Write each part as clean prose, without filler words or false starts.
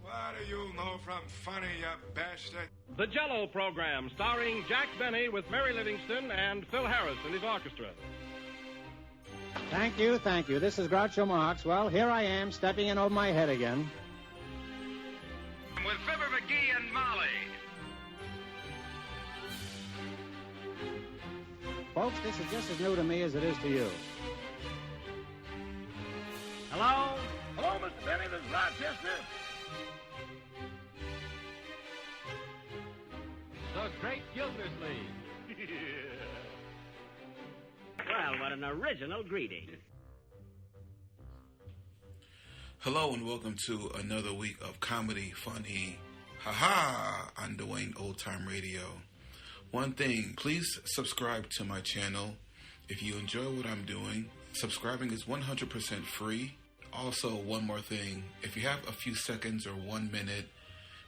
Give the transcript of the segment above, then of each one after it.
What do you know from funny, you bastard? The Jell-O program, starring Jack Benny with Mary Livingston and Phil Harris and his orchestra. Thank you. This is Groucho Marx. Well, here I am, stepping in over my head again. With Fibber McGee and Molly. Folks, this is just as new to me as it is to you. Hello? Hello, Mr. Benny, this is Rochester. The Great Gildersleeve. Well, what an original greeting. Hello and welcome to another week of comedy, funny, haha, on Dwayne Old Time Radio. One thing, please subscribe to my channel. If you enjoy what I'm doing, subscribing is 100% free. Also, one more thing, if you have a few seconds or 1 minute,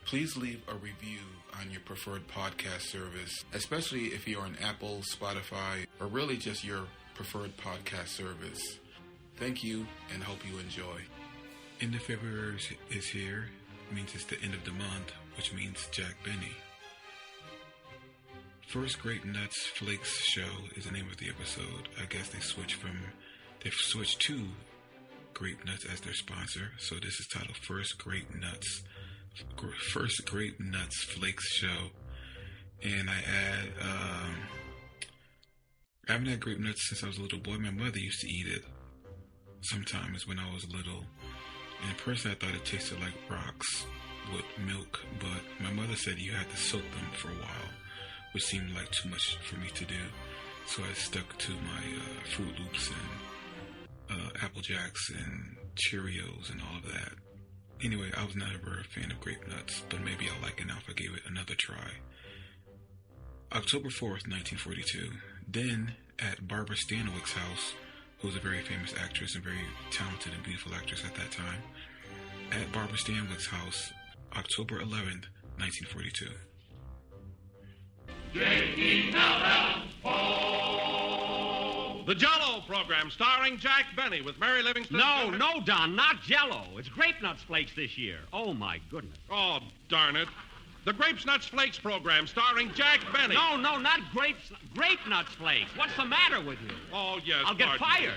please leave a review on your preferred podcast service, especially if you're on Apple, Spotify, or really just your preferred podcast service. Thank you and hope you enjoy. End of February is here. It means it's the end of the month, which means Jack Benny. First Grape Nuts Flakes show is the name of the episode. I guess they've switched to Grape Nuts as their sponsor, so this is titled First Grape Nuts Flakes show. And I haven't had grape nuts since I was a little boy. My mother used to eat it sometimes when I was little, and personally I thought it tasted like rocks with milk, but my mother said you had to soak them for a while, which seemed like too much for me to do, so I stuck to my Fruit Loops and Apple Jacks and Cheerios and all of that. Anyway, I was never a fan of grape nuts, but maybe I'll like it now if I gave it another try. October 4th, 1942. Then, at Barbara Stanwyck's house, who was a very famous actress and very talented and beautiful actress at that time, at Barbara Stanwyck's house, October 11th, 1942. The Jell-O program, starring Jack Benny with Mary Livingston. No, Don, not Jell-O. It's Grape Nuts Flakes this year. Oh, my goodness. Oh, darn it. The Grape Nuts Flakes program, starring Jack Benny. No, not Grape Nuts Flakes. What's the matter with you? Oh, yes, I'll get pardon. fired.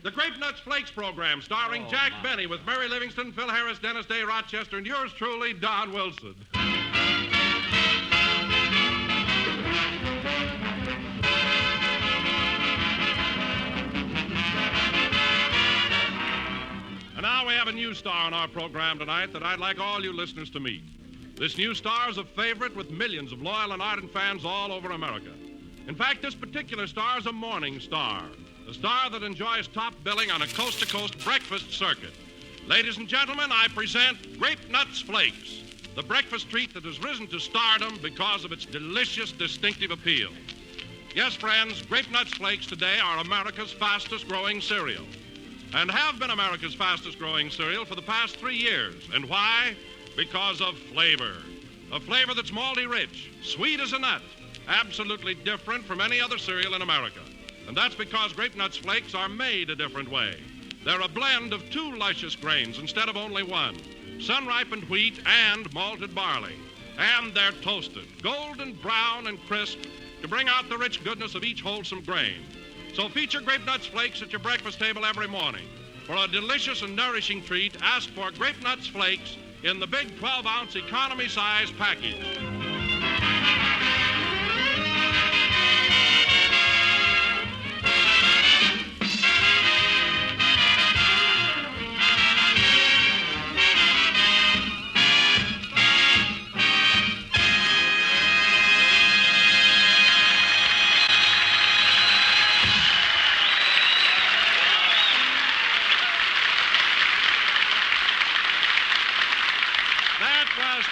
The Grape Nuts Flakes program, starring Jack Benny with Mary Livingston, Phil Harris, Dennis Day, Rochester, and yours truly, Don Wilson. And now we have a new star on our program tonight that I'd like all you listeners to meet. This new star is a favorite with millions of loyal and ardent fans all over America. In fact, this particular star is a morning star, a star that enjoys top billing on a coast-to-coast breakfast circuit. Ladies and gentlemen, I present Grape Nuts Flakes, the breakfast treat that has risen to stardom because of its delicious, distinctive appeal. Yes, friends, Grape Nuts Flakes today are America's fastest-growing cereal, and have been America's fastest-growing cereal for the past 3 years. And why? Because of flavor. A flavor that's malty rich, sweet as a nut, absolutely different from any other cereal in America. And that's because Grape Nuts Flakes are made a different way. They're a blend of 2 luscious grains instead of only 1, sun-ripened wheat and malted barley. And they're toasted, golden brown and crisp, to bring out the rich goodness of each wholesome grain. So feature Grape Nuts Flakes at your breakfast table every morning. For a delicious and nourishing treat, ask for Grape Nuts Flakes in the big 12-ounce economy-size package.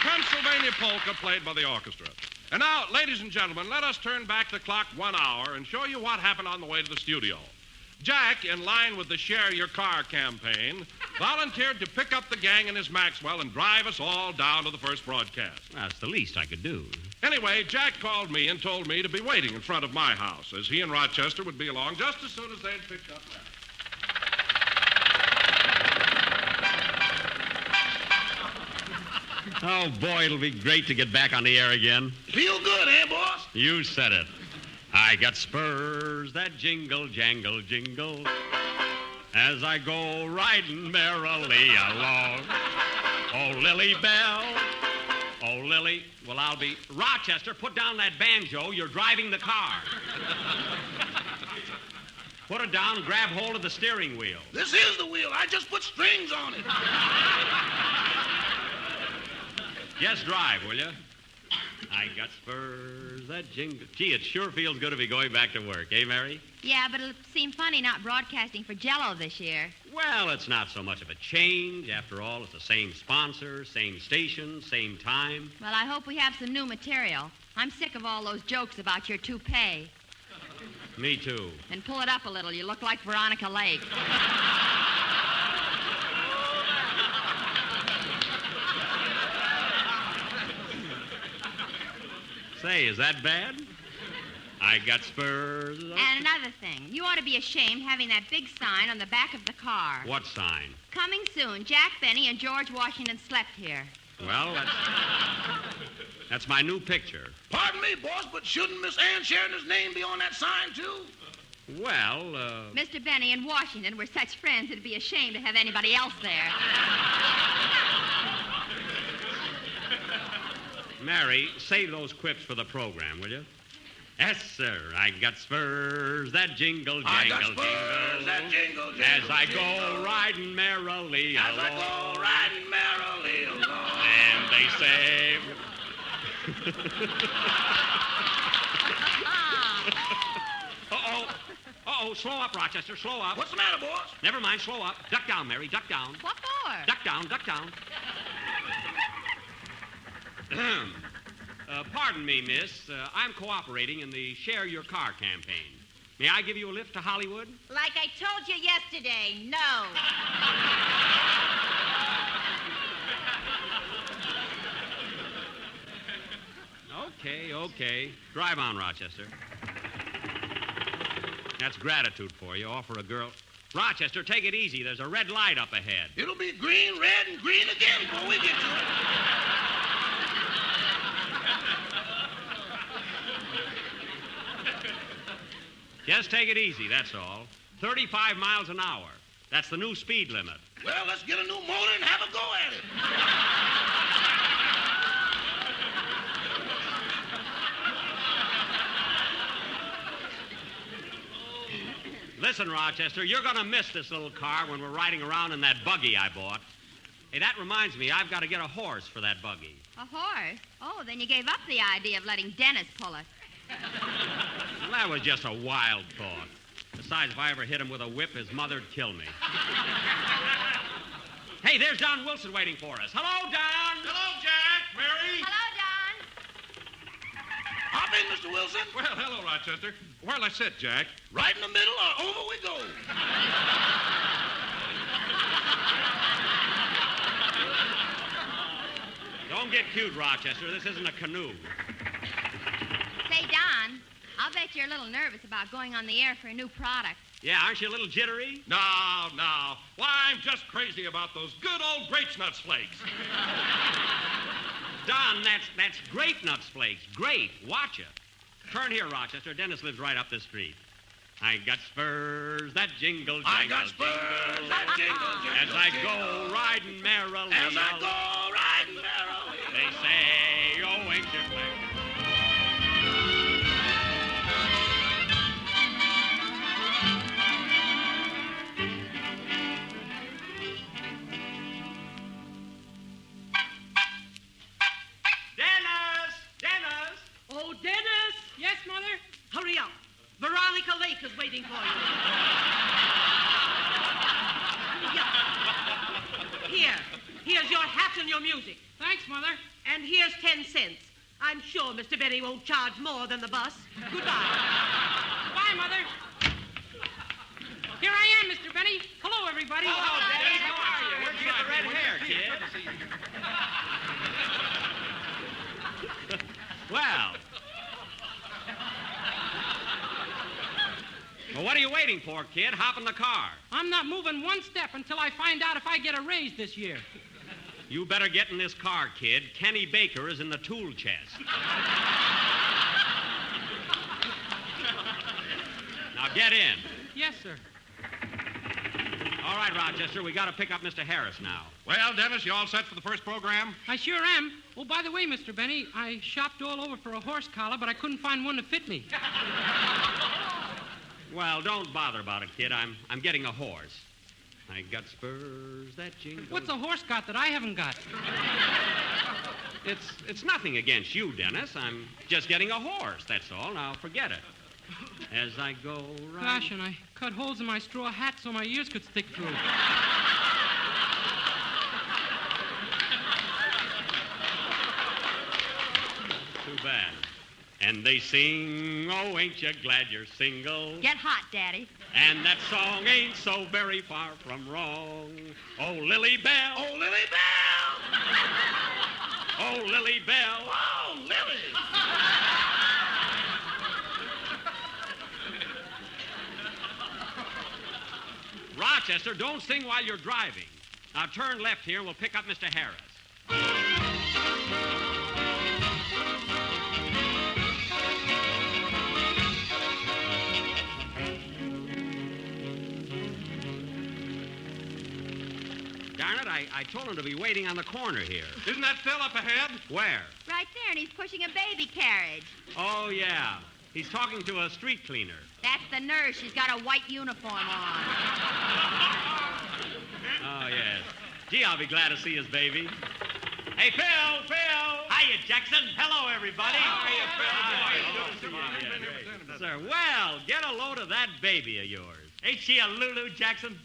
Pennsylvania polka played by the orchestra. And now, ladies and gentlemen, let us turn back the clock 1 hour and show you what happened on the way to the studio. Jack, in line with the Share Your Car campaign, volunteered to pick up the gang in his Maxwell and drive us all down to the first broadcast. That's the least I could do. Anyway, Jack called me and told me to be waiting in front of my house, as he and Rochester would be along just as soon as they'd picked up that. Oh, boy, it'll be great to get back on the air again. Feel good, eh, boss? You said it. I got spurs that jingle, jangle, jingle as I go riding merrily along. Oh, Lily Bell. Oh, Lily. Well, I'll be... Rochester, put down that banjo. You're driving the car. Put it down and grab hold of the steering wheel. This is the wheel. I just put strings on it. Just drive, will you? I got spurs that jingle... Gee, it sure feels good to be going back to work, eh, Mary? Yeah, but it'll seem funny not broadcasting for Jell-O this year. Well, it's not so much of a change. After all, it's the same sponsor, same station, same time. Well, I hope we have some new material. I'm sick of all those jokes about your toupee. Me too. And pull it up a little. You look like Veronica Lake. Say, is that bad? I got spurs. And another thing. You ought to be ashamed having that big sign on the back of the car. What sign? Coming soon. Jack Benny and George Washington slept here. Well, that's my new picture. Pardon me, boss, but shouldn't Miss Ann Sheridan's name be on that sign, too? Well, Mr. Benny and Washington were such friends it'd be a shame to have anybody else there. Mary, save those quips for the program, will you? Yes, sir. I got spurs that jingle, jangle, I got spurs jingle. that jingle, jingle, As I jingle. go riding merrily As along. I go riding merrily along. And they say... Uh-oh, slow up, Rochester, slow up. What's the matter, boss? Never mind, slow up. Duck down, Mary, duck down. What for? Duck down, duck down. Pardon me, miss. I'm cooperating in the Share Your Car campaign. May I give you a lift to Hollywood? Like I told you yesterday, no. Okay. Drive on, Rochester. That's gratitude for you. Offer a girl... Rochester, take it easy. There's a red light up ahead. It'll be green, red, and green again before we get to it. Just take it easy, that's all. 35 miles an hour. That's the new speed limit. Well, let's get a new motor and have a go at it. Listen, Rochester, you're going to miss this little car when we're riding around in that buggy I bought. Hey, that reminds me, I've got to get a horse for that buggy. A horse? Oh, then you gave up the idea of letting Dennis pull it. Well, that was just a wild thought. Besides, if I ever hit him with a whip, his mother'd kill me. Hey, there's Don Wilson waiting for us. Hello, Don. Hello, Jack, Mary. Hello, Don. Hop in, Mr. Wilson. Well, hello, Rochester. Where'll I sit, Jack? Right in the middle or over we go. Don't get cute, Rochester. This isn't a canoe. Say, Don, I'll bet you're a little nervous about going on the air for a new product. Yeah, aren't you a little jittery? No. Why, I'm just crazy about those good old Grape Nuts Flakes. Don, that's Grape Nuts Flakes. Grape. Watch it. Turn here, Rochester. Dennis lives right up the street. I got spurs that jingle, jangle, I got spurs that jingle, jingle, as I jingle. go riding merrily. As I go riding merrily. They say, oh, ain't you glad? Dennis! Oh, Dennis! Yes, Mother? Hurry up. Veronica Lake is waiting for you. Yeah. Here's your hat and your music. Thanks, Mother. And here's 10 cents. I'm sure Mr. Benny won't charge more than the bus. Goodbye. Bye, Mother. Here I am, Mr. Benny. Hello, everybody. Hello, Dennis. How are you? Where'd you get the red hair, kid? Well, what are you waiting for, kid? Hop in the car. I'm not moving one step until I find out if I get a raise this year. You better get in this car, kid. Kenny Baker is in the tool chest. Now get in. Yes, sir. All right, Rochester, we got to pick up Mr. Harris now. Well, Dennis, you all set for the first program? I sure am. Oh, by the way, Mr. Benny, I shopped all over for a horse collar, but I couldn't find one to fit me. Well, don't bother about it, kid. I'm getting a horse. I got spurs that jingle. What's a horse got that I haven't got? It's nothing against you, Dennis. I'm just getting a horse, that's all. Now, forget it. As I go right... Gosh, and I cut holes in my straw hat so my ears could stick through. Too bad. And they sing, oh, ain't you glad you're single? Get hot, Daddy. And that song ain't so very far from wrong. Oh, Lily Bell. Oh, Lily Bell! Oh, Lily Bell. Oh, Lily! Rochester, don't sing while you're driving. Now turn left here and we'll pick up Mr. Harris. Darn it, I told him to be waiting on the corner here. Isn't that Phil up ahead? Where? Right there, and he's pushing a baby carriage. Oh, yeah. He's talking to a street cleaner. That's the nurse. She's got a white uniform on. Oh, yes. Gee, I'll be glad to see his baby. Hey, Phil! Hiya, Jackson. Hello, everybody. Sir, well, get a load of that baby of yours. Ain't she a Lulu, Jackson?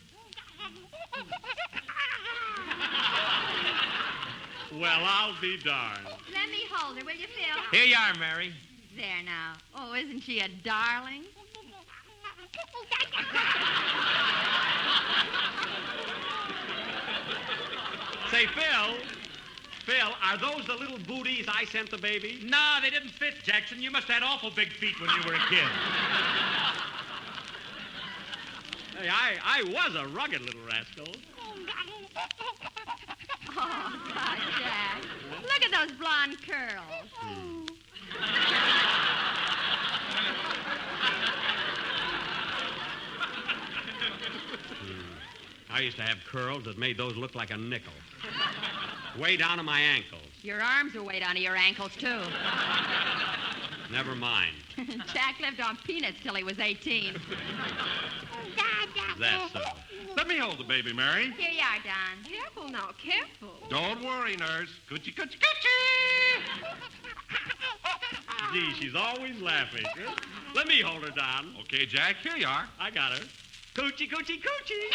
Well, I'll be darned. Let me hold her, will you, Phil? Here you are, Mary. There now. Oh, isn't she a darling? Say, Phil, are those the little booties I sent the baby? No, they didn't fit, Jackson. You must have had awful big feet when you were a kid. Hey, I was a rugged little rascal. Oh, God, Jack. Look at those blonde curls. I used to have curls that made those look like a nickel. Way down to my ankles. Your arms are way down to your ankles, too. Never mind. Jack lived on peanuts till he was 18. That's so. Let me hold the baby, Mary. Here you are, Don. Careful now, careful. Don't worry, nurse. Coochie, coochie, coochie! Gee, she's always laughing. Let me hold her, Don. Okay, Jack, here you are. I got her. Coochie, coochie, coochie.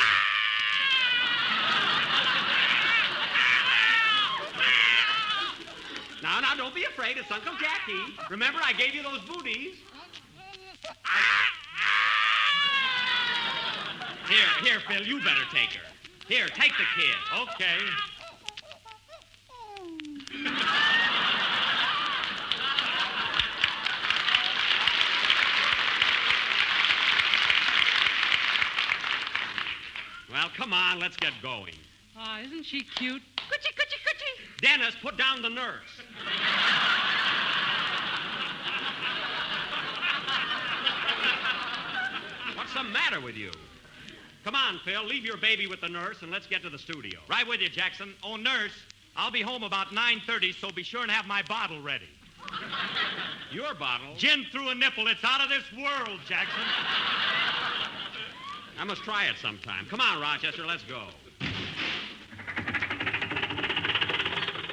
Now, don't be afraid. It's Uncle Jackie. Remember, I gave you those booties. Here, Phil, you better take her. Here, take the kid. Okay. Well, come on, let's get going. Ah, isn't she cute? Coochie, coochie, coochie. Dennis, put down the nurse. What's the matter with you? Come on, Phil, leave your baby with the nurse and let's get to the studio. Right with you, Jackson. Oh, nurse, I'll be home about 9:30, so be sure and have my bottle ready. Your bottle? Gin through a nipple. It's out of this world, Jackson. I must try it sometime. Come on, Rochester, let's go.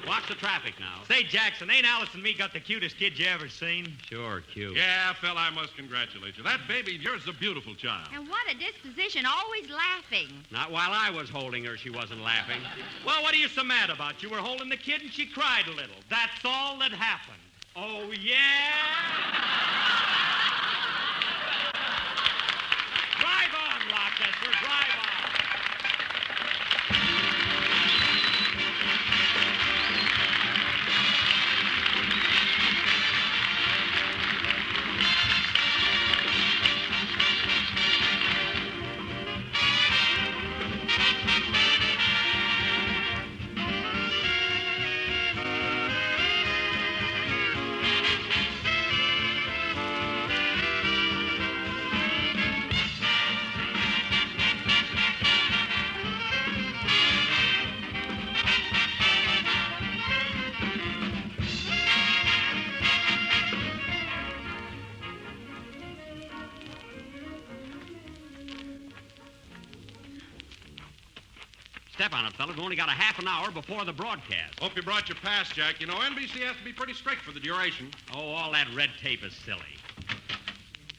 Watch the traffic now. Say, Jackson, ain't Alice and me got the cutest kid you ever seen? Sure, cute. Yeah, Phil, I must congratulate you. That baby of yours is a beautiful child. And what a disposition, always laughing. Not while I was holding her, she wasn't laughing. Well, what are you so mad about? You were holding the kid and she cried a little. That's all that happened. Oh, yeah? Drive on, Rochester, drive on. Step on it, fellas. We only got a half an hour before the broadcast. Hope you brought your pass, Jack. You know, NBC has to be pretty strict for the duration. Oh, all that red tape is silly.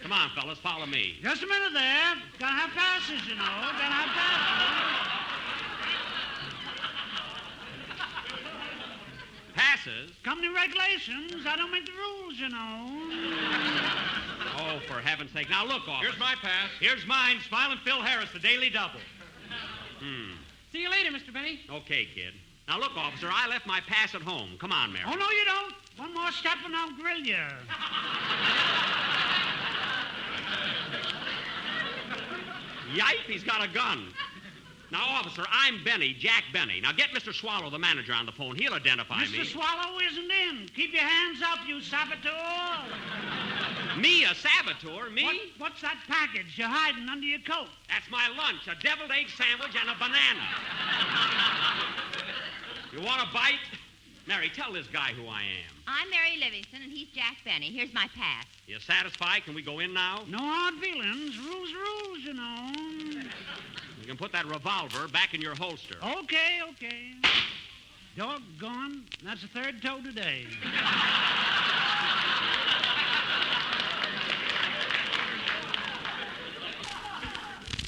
Come on, fellas, follow me. Just a minute there. Gotta have passes, you know. Gotta have passes. Passes? Company regulations. I don't make the rules, you know. Oh, for heaven's sake. Now, look, officer. Here's my pass. Here's mine, Smiling Phil Harris, the Daily Double. See you later, Mr. Benny. Okay, kid. Now, look, officer, I left my pass at home. Come on, Mary. Oh, no, you don't. One more step and I'll grill you. Yipe, he's got a gun. Now, officer, I'm Benny, Jack Benny. Now, get Mr. Swallow, the manager, on the phone. He'll identify me. Mr. Swallow isn't in. Keep your hands up, you saboteur. Me, a saboteur? Me? What's that package you're hiding under your coat? That's my lunch, a deviled egg sandwich and a banana. You want a bite? Mary, tell this guy who I am. I'm Mary Livingston, and he's Jack Benny. Here's my pass. You satisfied? Can we go in now? No hard feelings. Rules, you know. You can put that revolver back in your holster. Okay. Doggone. That's the third toe today.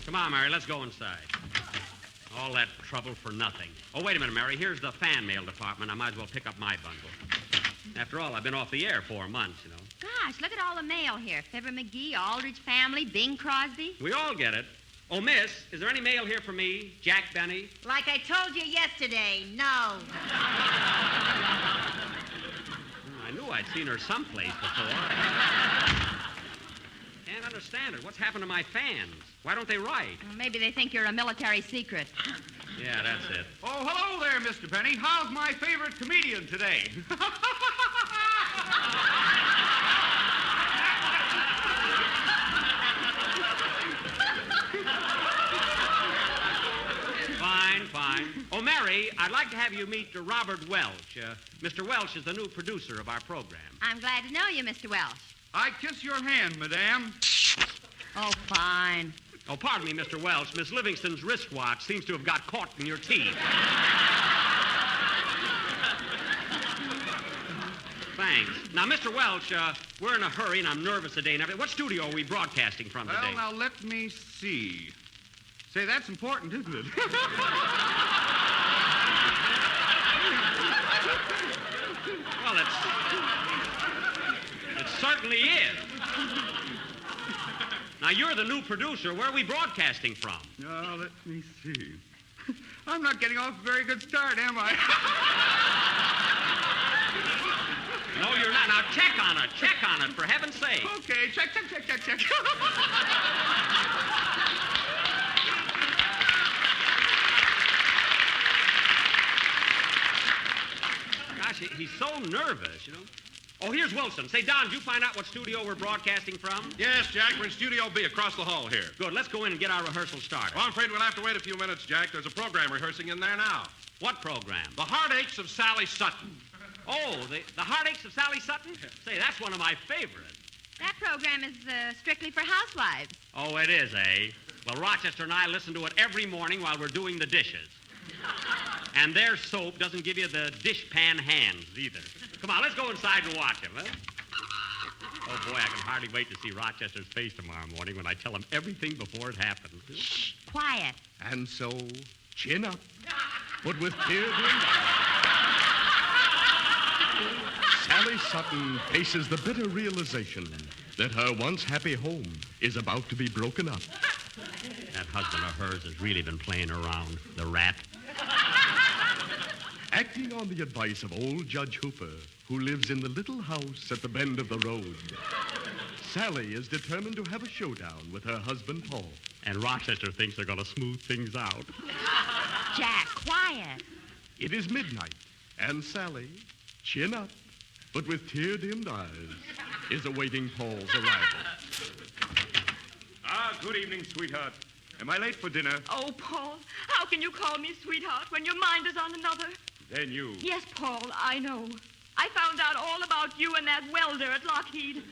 Come on, Mary, let's go inside. All that trouble for nothing. Oh, wait a minute, Mary. Here's the fan mail department. I might as well pick up my bundle. After all, I've been off the air 4 months, you know. Gosh, look at all the mail here. Fibber McGee, Aldrich family, Bing Crosby. We all get it. Oh, miss, is there any mail here for me, Jack Benny? Like I told you yesterday, no. I knew I'd seen her someplace before. Can't understand it. What's happened to my fans? Why don't they write? Well, maybe they think you're a military secret. Yeah, that's it. Oh, hello there, Mr. Benny. How's my favorite comedian today? Fine. Oh, Mary, I'd like to have you meet Robert Welch. Mr. Welch is the new producer of our program. I'm glad to know you, Mr. Welch. I kiss your hand, madame. Oh, fine. Oh, pardon me, Mr. Welch. Miss Livingston's wristwatch seems to have got caught in your teeth. Thanks. Now, Mr. Welch, we're in a hurry, and I'm nervous today. Now, what studio are we broadcasting from today? Well, now, let me see. Say, that's important, isn't it? Well, it certainly is. Now, you're the new producer. Where are we broadcasting from? Now, let me see. I'm not getting off a very good start, am I? No, you're not. Now, check on it, for heaven's sake. Okay, check. Gosh, he's so nervous, you know. Oh, here's Wilson. Say, Don, did you find out what studio we're broadcasting from? Yes, Jack, we're in Studio B across the hall here. Good. Let's go in and get our rehearsal started. Well, I'm afraid we'll have to wait a few minutes, Jack. There's a program rehearsing in there now. What program? The Heartaches of Sally Sutton. Oh, the Heartaches of Sally Sutton? Say, that's one of my favorites. That program is strictly for housewives. Oh, it is, eh? Well, Rochester and I listen to it every morning while we're doing the dishes. And their soap doesn't give you the dishpan hands, either. Come on, let's go inside and watch him, huh? Oh, boy, I can hardly wait to see Rochester's face tomorrow morning when I tell him everything before it happens. Shh, quiet. And so, chin up, but with tears in eyes. Sally Sutton faces the bitter realization that her once happy home is about to be broken up. That husband of hers has really been playing around, the rat. Acting on the advice of old Judge Hooper, who lives in the little house at the bend of the road, Sally is determined to have a showdown with her husband, Paul. And Rochester thinks they're going to smooth things out. Jack, quiet. It is midnight, and Sally, chin up, but with tear-dimmed eyes, is awaiting Paul's arrival. Good evening, sweetheart. Am I late for dinner? Oh, Paul, how can you call me sweetheart when your mind is on another? Then you. Yes, Paul, I know. I found out all about you and that welder at Lockheed.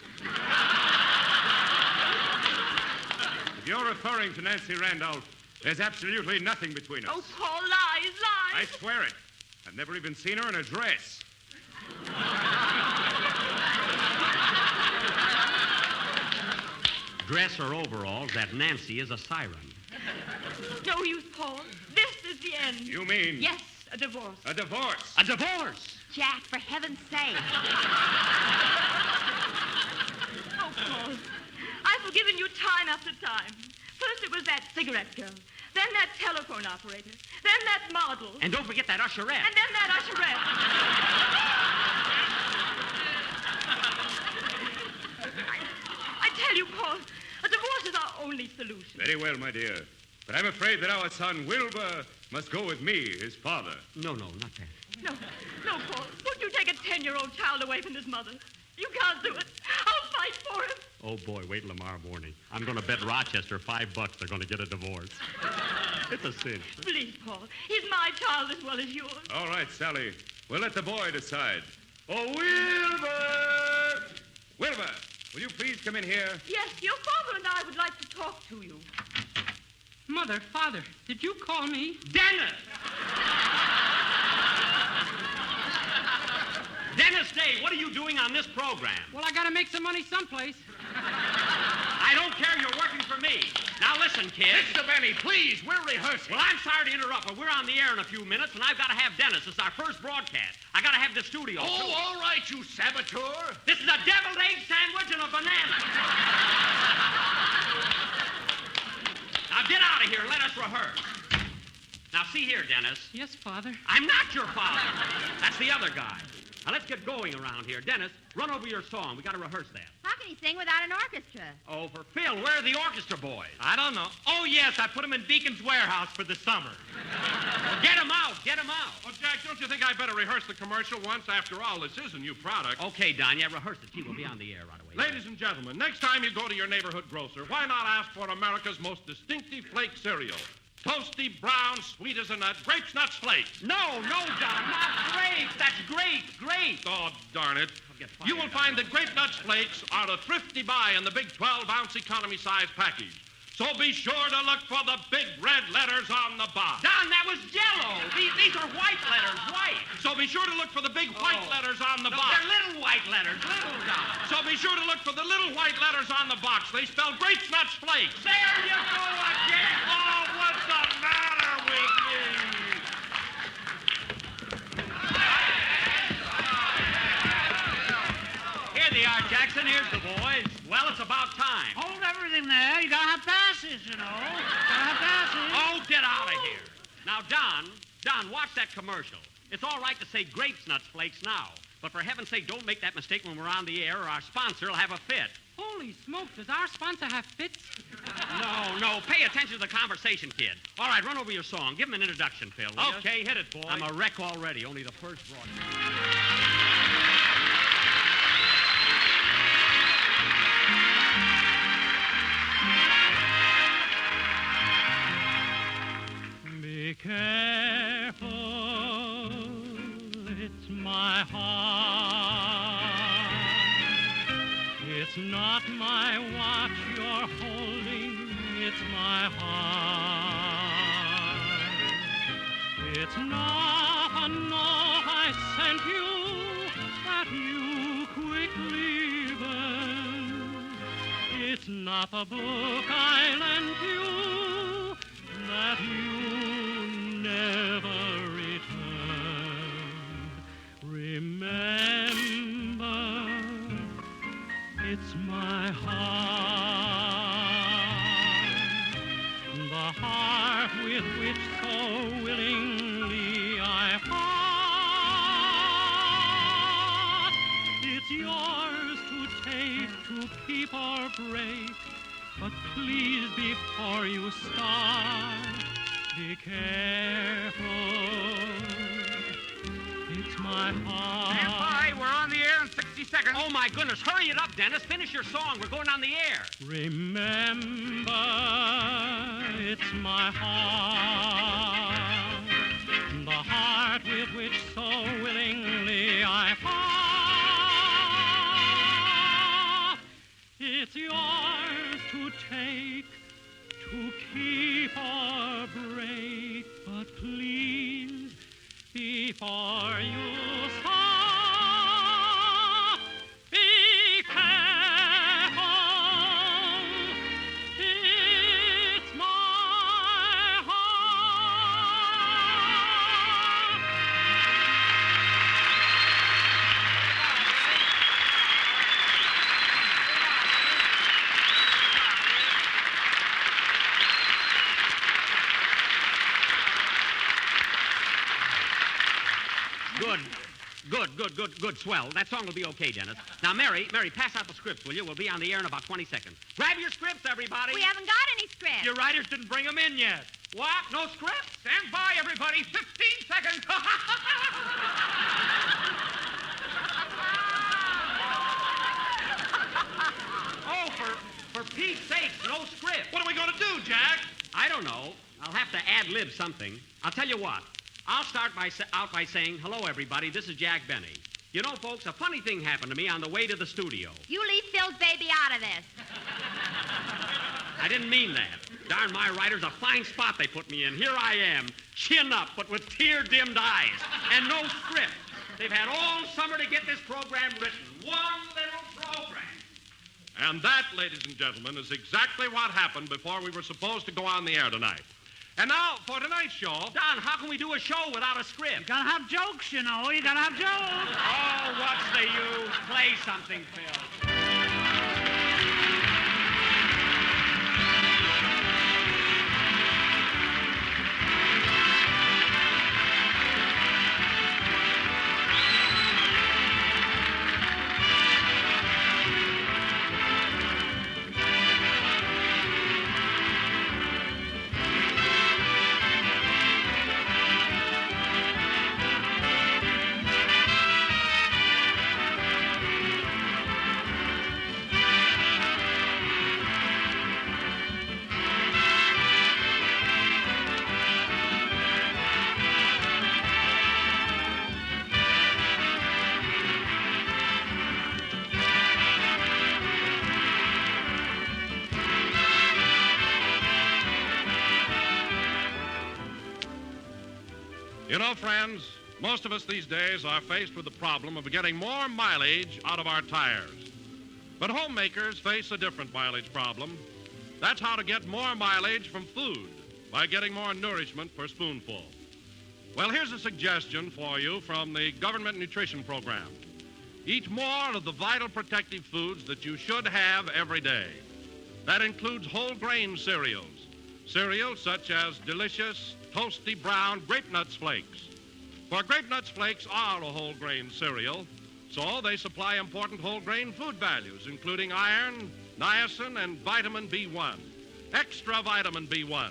If you're referring to Nancy Randolph, There's absolutely nothing between us. Oh, Paul, lies. I swear it. I've never even seen her in a dress. Dress or overalls, that Nancy is a siren. No use, Paul. This is the end. You mean? Yes, a divorce. A divorce? A divorce? Jack, for heaven's sake. Oh, Paul, I've forgiven you time after time. First it was that cigarette girl, then that telephone operator, then that model. And don't forget that usherette. And then that usherette. I tell you, Paul, a divorce is our only solution. Very well, my dear. But I'm afraid that our son, Wilbur, must go with me, his father. No, not that. No, Paul. Wouldn't you take a 10-year-old child away from his mother? You can't do it. I'll fight for him. Oh, boy, wait till tomorrow morning. I'm going to bet Rochester $5 they're going to get a divorce. It's a cinch. Please, Paul. He's my child as well as yours. All right, Sally. We'll let the boy decide. Oh, Wilbur! Wilbur, will you please come in here? Yes, your father and I would like to talk to you. Mother, Father, did you call me? Dennis! Dennis Day, what are you doing on this program? Well, I gotta make some money someplace. I don't care. You're working for me. Now listen, kid. Mr. Benny, please, we're rehearsing. Well, I'm sorry to interrupt, but we're on the air in a few minutes, and I've got to have Dennis. It's our first broadcast. I got to have the studio. Oh, too. all right, you saboteur. This is a deviled egg sandwich and a banana. Now get out of here. Let us rehearse. Now see here, Dennis. Yes, Father. I'm not your father. That's the other guy. Now let's get going around here. Dennis, run over your song. We got to rehearse that. How can he sing without an orchestra? Oh, for Phil, where are the orchestra boys? I don't know. Oh, yes, I put them in Deacon's warehouse for the summer. Well, get them out. Get them out. Oh, Jack, don't you think I better rehearse the commercial once? After all, this is a new product. Okay, Don, yeah, rehearse it. Gee, we'll be on the air right away. Ladies and gentlemen, next time you go to your neighborhood grocer, why not ask for America's most distinctive flake cereal? Toasty, brown, sweet as a nut, Grapes, Nuts, Flakes. No, Don, not grapes. That's grape. Oh, darn it. You will find that Grape Nuts Flakes are a thrifty buy in the big 12-ounce economy-size package. So be sure to look for the big red letters on the box. Don, that was Jell-O. These are white letters, white. So be sure to look for the big white letters on the box. They're little white letters, little, Don. So be sure to look for the little white letters on the box. They spell Grapes, Nuts, Flakes. There you go again. Oh, what's the matter with me? Here they are, Jackson. Here's the boys. Well, it's about time. Hold everything there. You gotta have passes, you know. Gotta have passes. Oh, get out of here. Now, Don, watch that commercial. It's all right to say Grapes, Nuts, Flakes now. But for heaven's sake, don't make that mistake when we're on the air or our sponsor will have a fit. Holy smoke, does our sponsor have fits? No. Pay attention to the conversation, kid. All right, run over your song. Give him an introduction, Phil, will ya? Okay, hit it, boy. I'm a wreck already. Only the first broadcast. Be careful, it's my heart. It's not my watch you're holding, it's my heart. It's not a note I sent you that you quickly burned. It's not a book I lent you that you never returned. Remember, it's my heart, the heart with which so willingly I fought. It's yours to take, to keep or break, but please, before you start, be careful. It's my heart. Stand by. We're on the air in 60 seconds. Oh, my goodness. Hurry it up, Dennis. Finish your song. We're going on the air. Remember, it's my heart, the heart with which so willingly I fought. It's yours to take, to keep or Good. Swell. That song will be okay, Dennis. Now, Mary, pass out the scripts, will you? We'll be on the air in about 20 seconds. Grab your scripts, everybody. We haven't got any scripts. Your writers didn't bring them in yet. What? No scripts? Stand by, everybody. 15 seconds. Oh, for Pete's sakes, no script. What are we going to do, Jack? I don't know. I'll have to ad-lib something. I'll tell you what. I'll start out by saying, hello, everybody. This is Jack Benny. You know, folks, a funny thing happened to me on the way to the studio. You leave Phil's baby out of this. I didn't mean that. Darn, my writers, a fine spot they put me in. Here I am, chin up, but with tear-dimmed eyes, and no script. They've had all summer to get this program written. One little program. And that, ladies and gentlemen, is exactly what happened before we were supposed to go on the air tonight. And now, for tonight's show... Don, how can we do a show without a script? You gotta have jokes, you know. You gotta have jokes. Oh, what's the use? Play something, Phil. You know, friends, most of us these days are faced with the problem of getting more mileage out of our tires. But homemakers face a different mileage problem. That's how to get more mileage from food by getting more nourishment per spoonful. Well, here's a suggestion for you from the Government Nutrition Program. Eat more of the vital protective foods that you should have every day. That includes whole grain cereals. Cereals such as delicious, toasty brown Grape Nuts Flakes. For Grape Nuts Flakes are a whole grain cereal, so they supply important whole grain food values, including iron, niacin, and vitamin B1. Extra vitamin B1.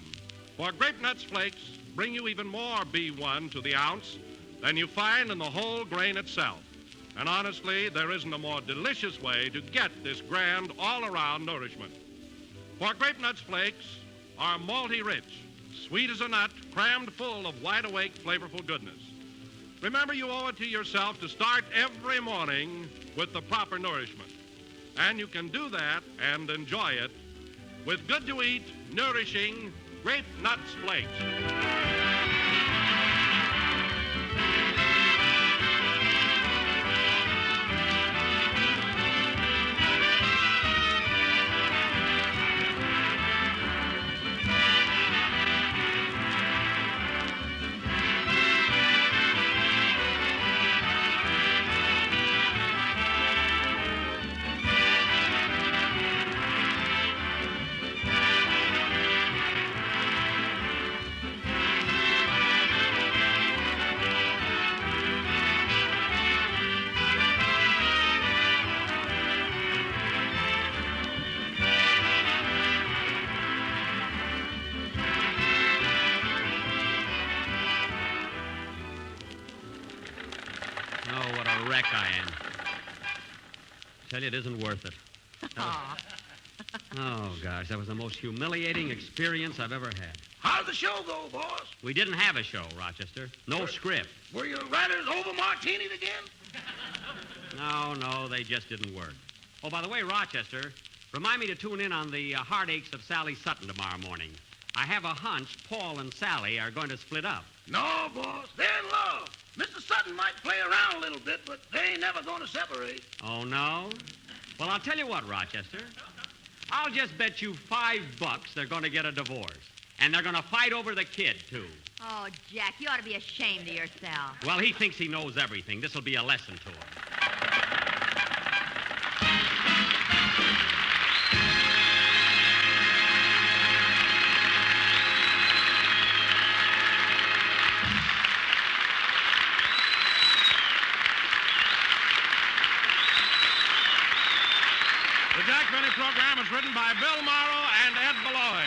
For Grape Nuts Flakes bring you even more B1 to the ounce than you find in the whole grain itself. And honestly, there isn't a more delicious way to get this grand all-around nourishment. For Grape Nuts Flakes are malty rich, sweet as a nut, crammed full of wide-awake, flavorful goodness. Remember, you owe it to yourself to start every morning with the proper nourishment. And you can do that and enjoy it with good-to-eat, nourishing Grape Nuts Flakes. Wreck I am. Tell you, it isn't worth it. Oh, gosh, that was the most humiliating experience I've ever had. How'd the show go, boss? We didn't have a show, Rochester. No script. Were your writers over-martinied again? No, they just didn't work. Oh, by the way, Rochester, remind me to tune in on the heartaches of Sally Sutton tomorrow morning. I have a hunch Paul and Sally are going to split up. No, boss. They're in love. Mr. Sutton might play around a little bit, but they ain't never going to separate. Oh, no? Well, I'll tell you what, Rochester. I'll just bet you $5 they're going to get a divorce. And they're going to fight over the kid, too. Oh, Jack, you ought to be ashamed of yourself. Well, he thinks he knows everything. This'll be a lesson to him. Benny program is written by Bill Morrow and Ed Beloy.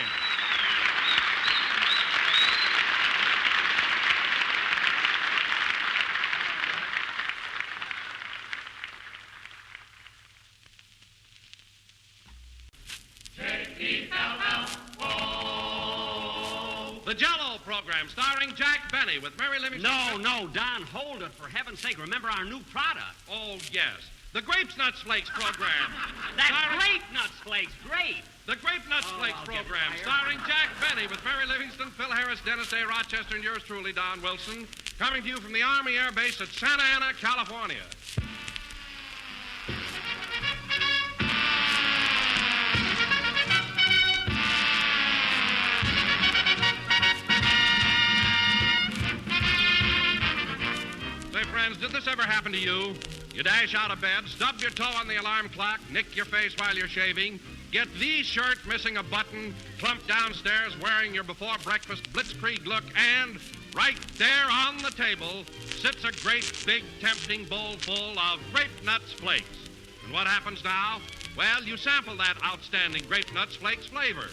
The Jell-O program, starring Jack Benny with Mary Livingston. No, Don, hold it, for heaven's sake. Remember our new product. Oh, yes. The Grape Nuts Flakes program. That's Grape Nuts Flakes, great. The Grape Nuts Flakes program, starring Jack Benny with Mary Livingston, Phil Harris, Dennis A. Rochester, and yours truly, Don Wilson, coming to you from the Army Air Base at Santa Ana, California. Friends, did this ever happen to you? You dash out of bed, stub your toe on the alarm clock, nick your face while you're shaving, get the shirt missing a button, plump downstairs wearing your before-breakfast blitzkrieg look, and right there on the table sits a great, big, tempting bowl full of Grape Nuts Flakes. And what happens now? Well, you sample that outstanding Grape Nuts Flakes flavor.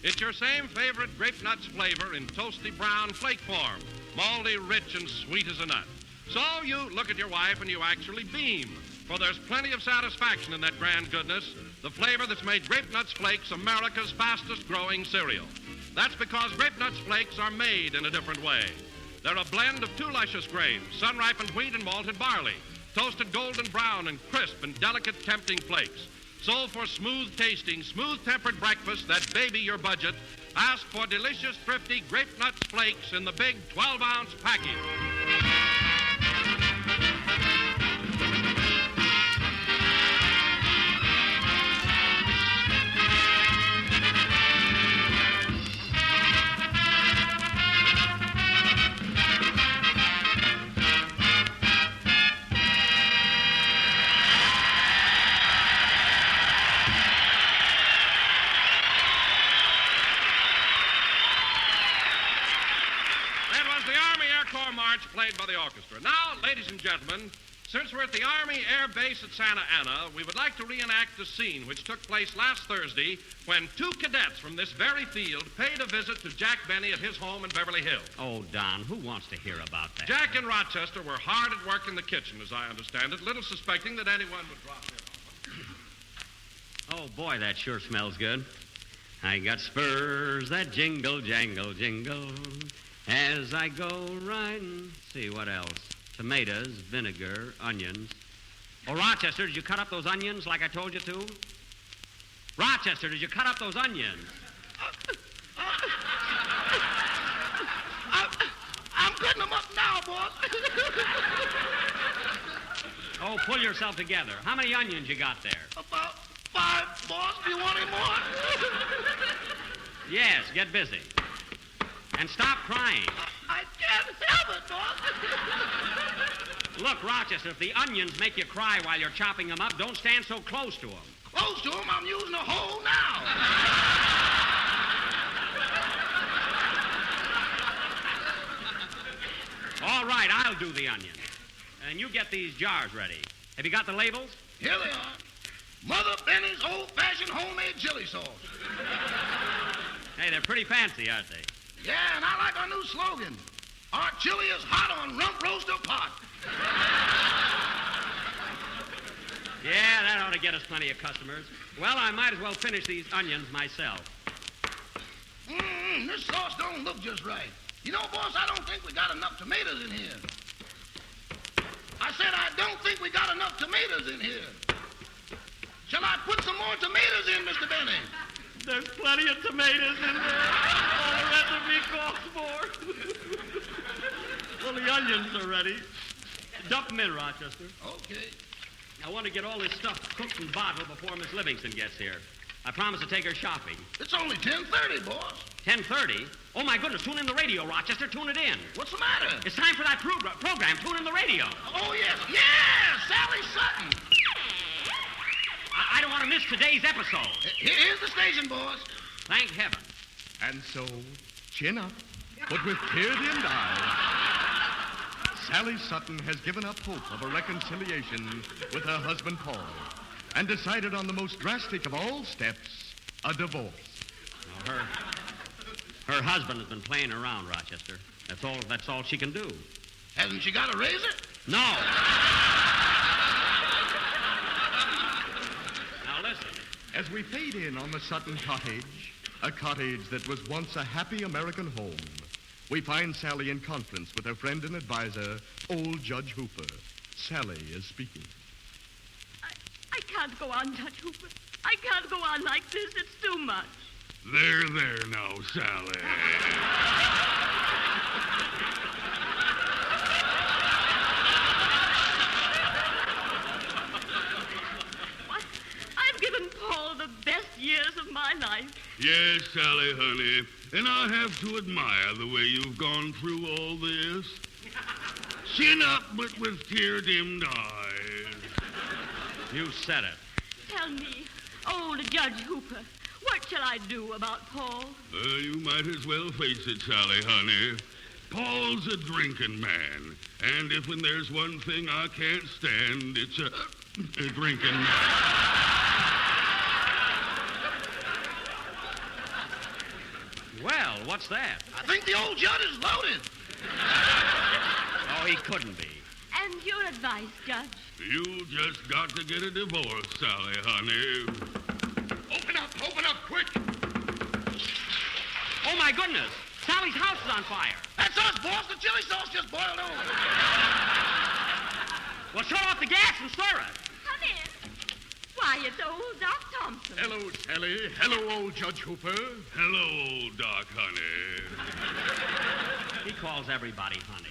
It's your same favorite Grape Nuts flavor in toasty brown flake form, malty, rich, and sweet as a nut. So you look at your wife and you actually beam, for there's plenty of satisfaction in that grand goodness, the flavor that's made Grape Nuts Flakes America's fastest-growing cereal. That's because Grape Nuts Flakes are made in a different way. They're a blend of two luscious grains, sun-ripened wheat and malted barley, toasted golden brown and crisp and delicate, tempting flakes. So for smooth-tasting, smooth-tempered breakfast that baby your budget, ask for delicious, thrifty Grape Nuts Flakes in the big 12-ounce package. March played by the orchestra. Now, ladies and gentlemen, since we're at the Army Air Base at Santa Ana, we would like to reenact a scene which took place last Thursday when two cadets from this very field paid a visit to Jack Benny at his home in Beverly Hills. Oh, Don, who wants to hear about that? Jack and Rochester were hard at work in the kitchen, as I understand it, little suspecting that anyone would drop their... Oh, boy, that sure smells good. I got spurs that jingle, jangle, jingle. As I go riding, see what else? Tomatoes, vinegar, onions. Oh, Rochester, did you cut up those onions like I told you to? Rochester, did you cut up those onions? I'm cutting them up now, boss. Oh, pull yourself together. How many onions you got there? About 5, boss. Do you want any more? Yes, get busy. And stop crying. I can't help it, boss. Look, Rochester, if the onions make you cry while you're chopping them up, don't stand so close to them. Close to them? I'm using a hoe now. All right, I'll do the onions. And you get these jars ready. Have you got the labels? Here they are. Mother Benny's old-fashioned homemade chili sauce. Hey, they're pretty fancy, aren't they? Yeah, and I like our new slogan. Our chili is hot on rump roaster pot. Yeah, that ought to get us plenty of customers. Well, I might as well finish these onions myself. This sauce don't look just right. You know, boss, I don't think we got enough tomatoes in here. I said I don't think we got enough tomatoes in here. Shall I put some more tomatoes in, Mr. Benny? There's plenty of tomatoes in there. All the recipe calls for. Well, the onions are ready. Dump them in, Rochester. Okay. I want to get all this stuff cooked and bottled before Miss Livingston gets here. I promised to take her shopping. It's only 10:30, boss. 10:30? Oh, my goodness, tune in the radio, Rochester. Tune it in. What's the matter? It's time for that program. Tune in the radio. Oh, yes. Yeah, Sally Sutton. I don't want to miss today's episode. Here's the station, boss. Thank heaven. And so, chin up, but with tear-dimmed eyes, Sally Sutton has given up hope of a reconciliation with her husband, Paul. and decided on the most drastic of all steps, a divorce. Well, her husband has been playing around, Rochester. That's all she can do. Hasn't she got a razor? No. Now listen. As we fade in on the Sutton cottage, a cottage that was once a happy American home, we find Sally in conference with her friend and advisor, old Judge Hooper. Sally is speaking. I can't go on, Judge Hooper. I can't go on like this. It's too much. There now, Sally. What? I've given Paul the best years of my life. Yes, Sally, honey. And I have to admire the way you've gone through all this. Chin up, but with tear-dimmed eyes. You said it. Tell me, old Judge Hooper, what shall I do about Paul? You might as well face it, Sally, honey. Paul's a drinking man. And if there's one thing I can't stand, it's a drinking man. Well, what's that? I think the old judge is loaded. Oh, he couldn't be. And your advice, Judge? You just got to get a divorce, Sally, honey. Open up, quick. Oh, my goodness. Sally's house is on fire. That's us, boss. The chili sauce just boiled over. Well, shut off the gas and stir it. Come in. Why, it's old Doc Thompson. Hello, Sally. Hello, old Judge Hooper. Hello, old Doc, honey. He calls everybody honey.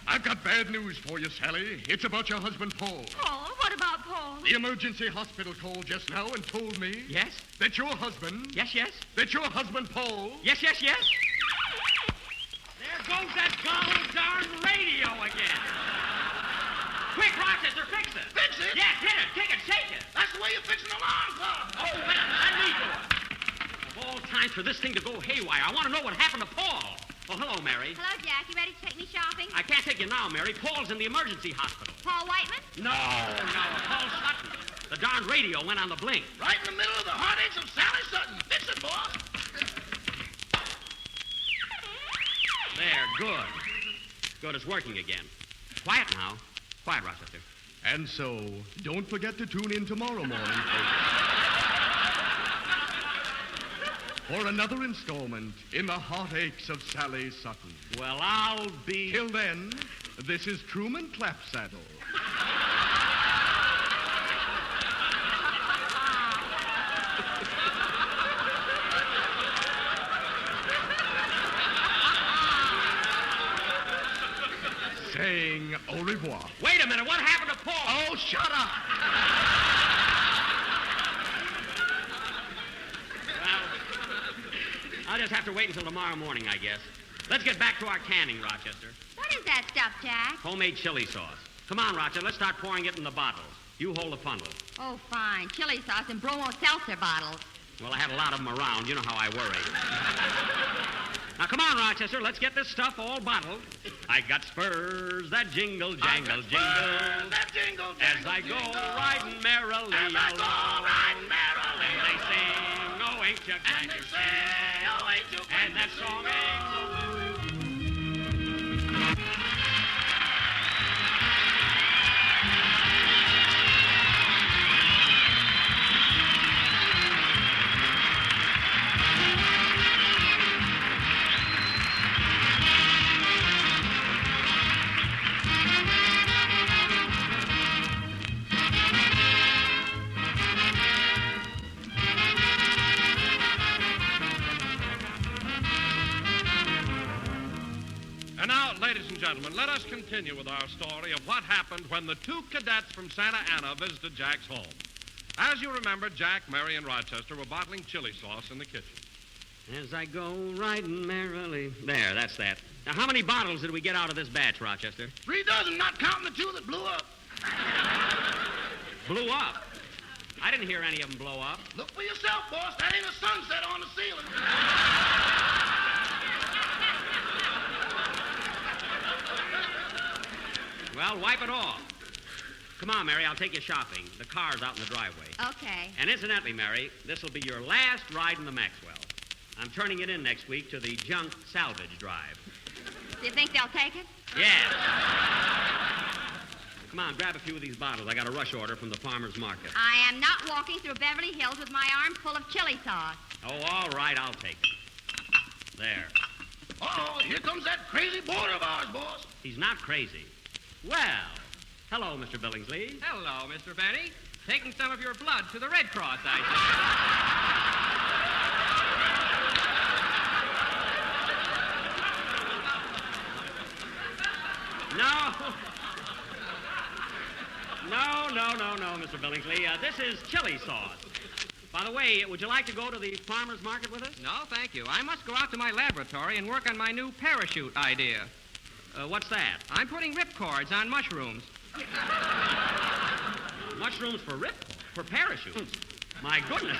I've got bad news for you, Sally. It's about your husband, Paul. Paul? What about Paul? The emergency hospital called just now and told me... Yes? That your husband... Yes, yes? That your husband, Paul... Yes, yes, yes? There goes that gobble darn radio again. Quick, Rochester, fix it. Fix it? Yes, hit it, kick it, shake it. That's the way you fix an alarm clock. Oh, let me do it. Of all times for this thing to go haywire, I want to know what happened to Paul. Oh, hello, Mary. Hello, Jack. You ready to take me shopping? I can't take you now, Mary. Paul's in the emergency hospital. Paul Whiteman? No, Paul Sutton. The darn radio went on the blink. Right in the middle of the heartaches of Sally Sutton. Fix it, boss. There, good. Good, it's working again. Quiet now. Quiet, Rochester. And so, don't forget to tune in tomorrow morning, folks, for another installment in the heartaches of Sally Sutton. Well, I'll be... Till then, this is Truman Clapsaddle. Saying au revoir. Wait a minute, what happened to Paul? Oh, shut up! Well, I'll just have to wait until tomorrow morning, I guess. Let's get back to our canning, Rochester. What is that stuff, Jack? Homemade chili sauce. Come on, Rochester, let's start pouring it in the bottles. You hold the funnel. Oh, fine. Chili sauce and bromo seltzer bottles. Well, I had a lot of them around. You know how I worry. Now, come on, Rochester. Let's get this stuff all bottled. I got spurs that jingle, jangle, jingle. That jingle, as I go riding merrily along. And they sing, oh, ain't you glad And they you're say, oh, ain't you glad and that you're song singing? ain't so blue. And now, ladies and gentlemen, let us continue with our story of what happened when the two cadets from Santa Ana visited Jack's home. As you remember, Jack, Mary, and Rochester were bottling chili sauce in the kitchen. As I go riding merrily. There, that's that. Now, how many bottles did we get out of this batch, Rochester? 3 dozen, not counting the 2 that blew up. Blew up. I didn't hear any of them blow up. Look for yourself, boss. That ain't a sunset on the ceiling. Well, wipe it off. Come on, Mary, I'll take you shopping. The car's out in the driveway. Okay. And incidentally, Mary, this will be your last ride in the Maxwell. I'm turning it in next week to the junk salvage drive. Do you think they'll take it? Yes. Come on, grab a few of these bottles. I got a rush order from the farmer's market. I am not walking through Beverly Hills with my arms full of chili sauce. Oh, all right, I'll take it. There. Uh-oh, here comes that crazy boarder of ours, boss. He's not crazy. Well, hello, Mr. Billingsley. Hello, Mr. Benny. Taking some of your blood to the Red Cross, I No, Mr. Billingsley. This is chili sauce. By the way, would you like to go to the farmer's market with us? No, thank you. I must go out to my laboratory and work on my new parachute idea. What's that? I'm putting ripcords on mushrooms. Mushrooms for parachutes? My goodness.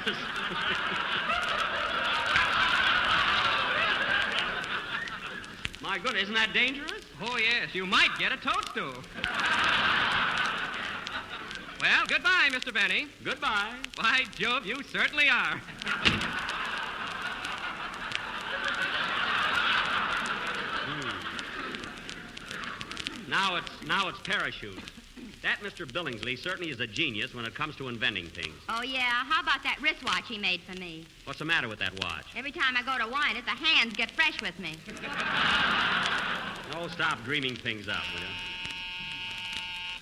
My goodness, isn't that dangerous? Oh, yes, you might get a toadstool. Well, goodbye, Mr. Benny. Goodbye. By Jove, you certainly are. Now it's parachutes. That Mr. Billingsley certainly is a genius when it comes to inventing things. Oh, yeah? How about that wristwatch he made for me? What's the matter with that watch? Every time I go to wind it, the hands get fresh with me. Oh, stop dreaming things up, will you?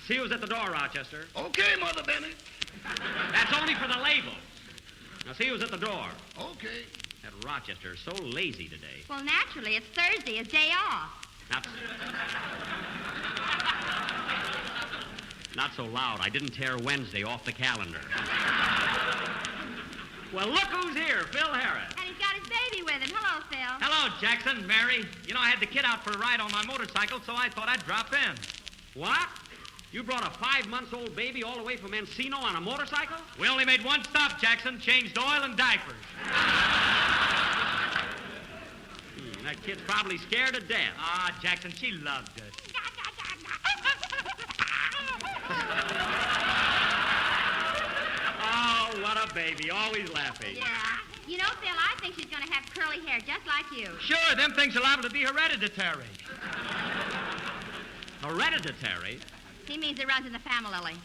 See who's at the door, Rochester. Okay, Mother Benny. That's only for the labels. Now, see who's at the door. Okay. That Rochester is so lazy today. Well, naturally, it's Thursday, his day off. Not so loud. I didn't tear Wednesday off the calendar. Well, look who's here, Phil Harris. And he's got his baby with him. Hello, Phil. Hello, Jackson, Mary. You know, I had the kid out for a ride on my motorcycle, so I thought I'd drop in. What? You brought a 5-month-old baby all the way from Encino on a motorcycle? We only made one stop, Jackson. Changed oil and diapers. That kid's probably scared to death. Ah, Jackson, she loved it. Oh, what a baby. Always laughing. Yeah. You know, Phil, I think she's going to have curly hair just like you. Sure, them things are liable to be hereditary. Hereditary? He means it runs in the family.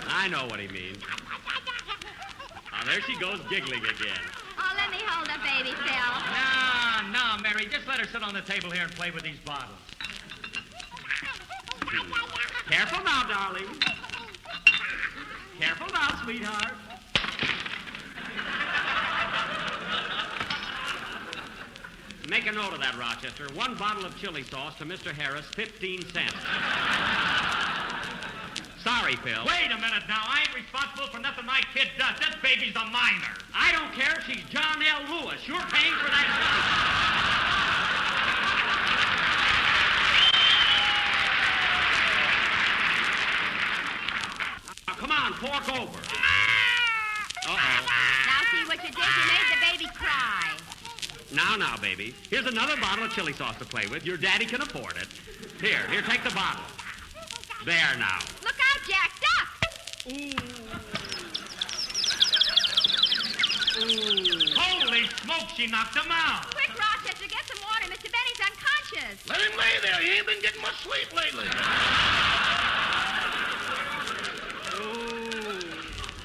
I know what he means. Oh, there she goes giggling again. Oh, let me hold the baby, Phil. No, Mary. Just let her sit on the table here and play with these bottles. Careful now, darling. Careful now, sweetheart. Make a note of that, Rochester. 1 bottle of chili sauce to Mr. Harris, 15 cents. Sorry, Phil. Wait a minute now. I ain't responsible for nothing my kid does. That baby's a minor. I don't care if she's John L. Lewis. You're paying for that stuff. Now, come on, fork over. Uh-oh. Now see what you did? You made the baby cry. Now, baby. Here's another bottle of chili sauce to play with. Your daddy can afford it. Here, take the bottle. There now. Look out, Jack. Duck! Ooh. Holy smoke, she knocked him out. Quick, Rochester, get some water. Mr. Benny's unconscious. Let him lay there. He ain't been getting much sleep lately.